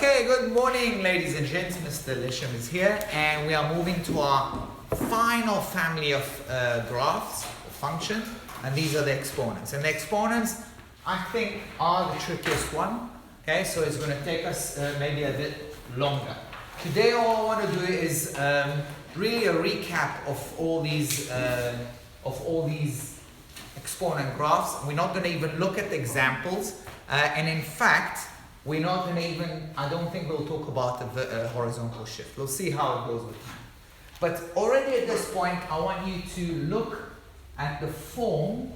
Okay, good morning ladies and gents, Mr. Lisham is here and we are moving to our final family of graphs, functions, and these are the exponents. And the exponents, I think, are the trickiest one. Okay, so it's going to take us maybe a bit longer. Today all I want to do is really a recap of all these exponent graphs. We're not going to even look at the examples, and in fact, we're not going to even, I don't think we'll talk about the horizontal shift. We'll see how it goes with time. But already at this point, I want you to look at the form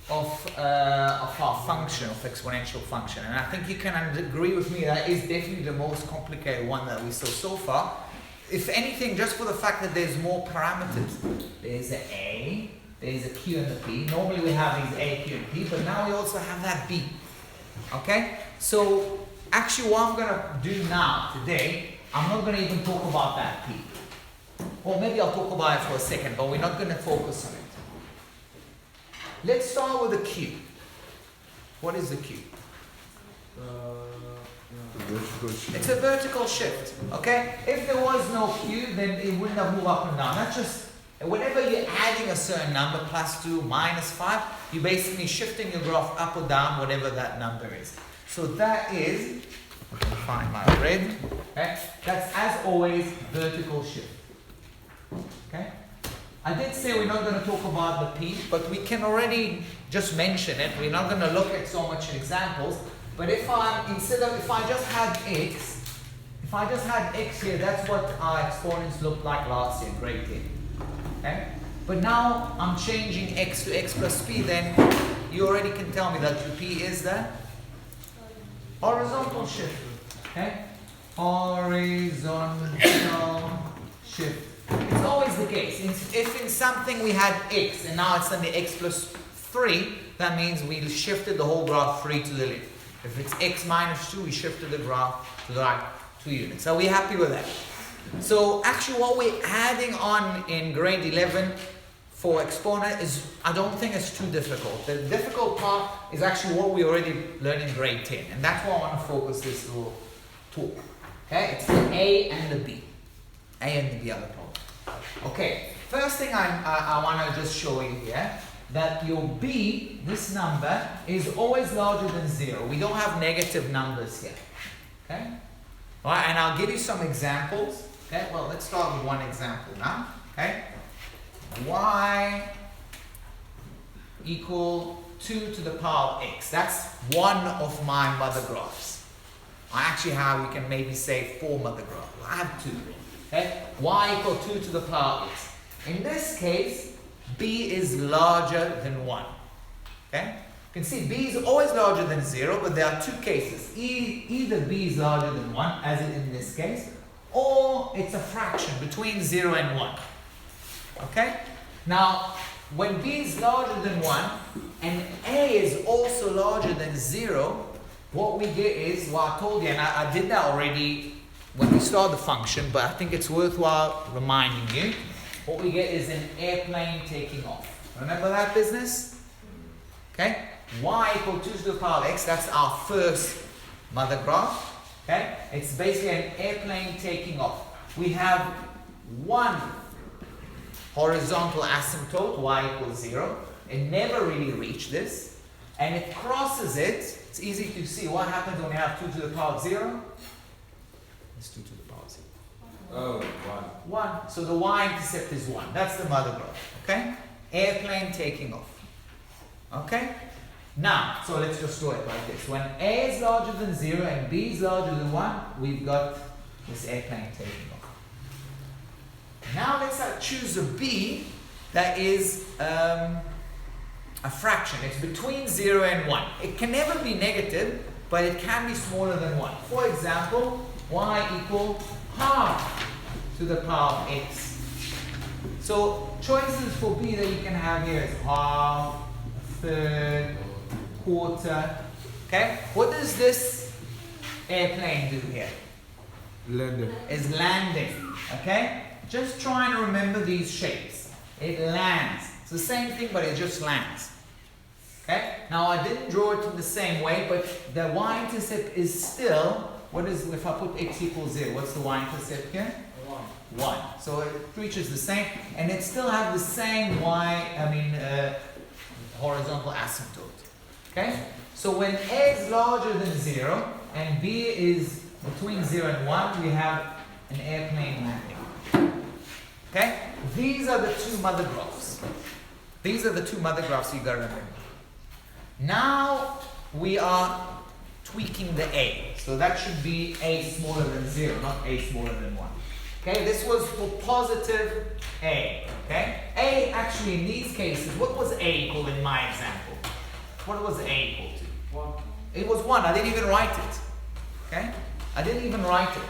of our function, of exponential function. And I think you can agree with me that is definitely the most complicated one that we saw so far. If anything, just for the fact that there's more parameters. There's an A, there's a Q and a P. Normally we have these A, Q, and P, but now we also have that B. Okay? So actually what I'm going to do now, today, I'm not going to even talk about that P. Or maybe I'll talk about it for a second, but we're not going to focus on it. Let's start with the Q. What is the Q? It's a vertical shift. Okay? If there was no Q, then it wouldn't have moved up and down. That's just, whenever you're adding a certain number, +2, -5, you're basically shifting your graph up or down, whatever that number is. So that is, I can find my red, okay? That's as always vertical shift. Okay? I did say we're not going to talk about the P, but we can already just mention it. We're not going to look at so much examples. But if I just had X here, that's what our exponents looked like last year, grade 10. Okay? But now I'm changing X to X plus P, then you already can tell me that the P is the horizontal shift. Okay? Horizontal shift. It's always the case. If in something we had X and now it's on the X plus 3, that means we shifted the whole graph 3 to the left. If it's X minus 2, we shifted the graph to the right 2 units. Are we happy with that? So actually what we're adding on in grade 11 for exponent is, I don't think it's too difficult. The difficult part is actually what we already learned in grade 10. And that's why I want to focus this little talk. Okay, it's the A and the B. A and the B are the problem. Okay, first thing I want to just show you here, that your B, this number, is always larger than 0. We don't have negative numbers here. Okay? All right, and I'll give you some examples. Okay, well, let's start with one example now. Okay? Y equal 2 to the power of X. That's one of my mother graphs. I actually have, we can maybe say 4 mother graphs. I have 2. Okay? Y equal 2 to the power of X. In this case, B is larger than 1. Okay? You can see B is always larger than 0, but there are two cases. Either B is larger than 1, as in this case, or it's a fraction between 0 and 1. Okay? Now, when B is larger than 1, and A is also larger than 0, what we get is, well, I told you, and I did that already when we started the function, but I think it's worthwhile reminding you. What we get is an airplane taking off. Remember that business? Okay? Y equal 2 to the power of X, that's our first mother graph. Okay? It's basically an airplane taking off. We have one horizontal asymptote, Y equals 0. It never really reached this. And it crosses it. It's easy to see what happens when you have 2 to the power of 0. It's 2 to the power of 0. Oh, 1. 1. So the y-intercept is 1. That's the mother graph. Okay? Airplane taking off. Okay? Now, so let's just do it like this. When A is larger than 0 and B is larger than 1, we've got this airplane taking off. Now let's choose a B that is a fraction. It's between 0 and 1. It can never be negative, but it can be smaller than 1. For example, y equal half to the power of X. So choices for B that you can have here is half, a third, quarter. Okay? What does this airplane do here? Landing. Is landing. Okay? Just try and remember these shapes. It lands. It's the same thing, but it just lands. Okay? Now I didn't draw it in the same way, but the y-intercept is still what is, if I put x equals 0, what's the y-intercept here? 1. So it reaches the same, and it still have the same horizontal asymptote. Okay? So when a is larger than 0 and b is between 0 and 1, we have an airplane landing. Okay? These are the two mother graphs. These are the two mother graphs you gotta remember. Now we are tweaking the a. So that should be a smaller than 0, not a smaller than 1. Okay, this was for positive a. Okay, a actually in these cases, what was a equal in my example? What was a equal to? 1. It was 1. I didn't even write it. Okay, I didn't even write it.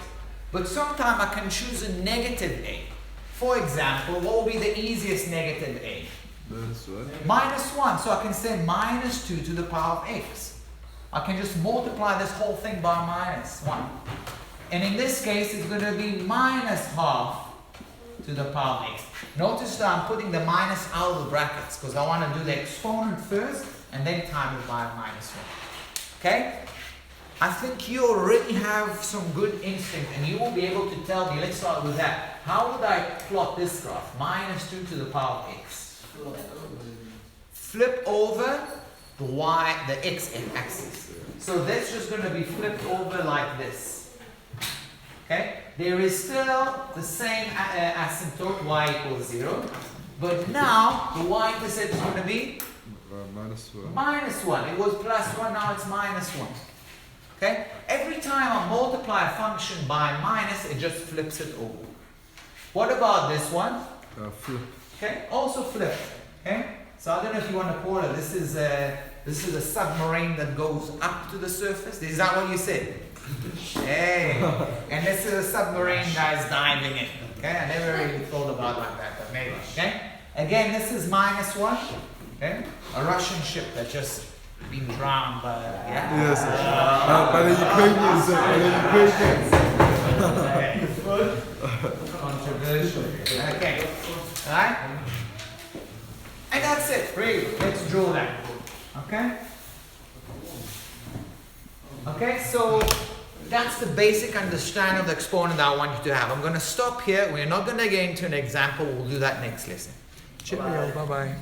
But sometimes I can choose a negative a. For example, what will be the easiest negative a? Minus 1. So I can say minus 2 to the power of x. I can just multiply this whole thing by minus 1. And in this case, it's going to be minus half to the power of x. Notice that I'm putting the minus out of the brackets because I want to do the exponent first and then time it by minus 1. Okay? I think you already have some good instinct and you will be able to tell me, let's start with that. How would I plot this graph? Minus 2 to the power of x. Flip over the y, the x axis. So that's just going to be flipped over like this. Okay, there is still the same asymptote, y equals 0, but now the y-intercept is going to be minus 1. Minus 1. It was plus 1, now it's minus 1. Okay, every time I multiply a function by minus, it just flips it over. What about this one? Flip. Okay, also flip. Okay, so I don't know if you want to call it. This is a submarine that goes up to the surface. Is that what you said? Hey, and this is a submarine guy's diving in. Okay, I never really thought about it like that, but maybe. Okay, again, this is minus 1. Okay, a Russian ship that just been drowned by. Yeah. Yes. Controversial. Okay, all right, and that's it. Really, let's draw that. Okay. Okay, so that's the basic understanding of the exponent that I want you to have. I'm going to stop here. We're not going to get into an example. We'll do that next lesson. Cheerio. Bye-bye.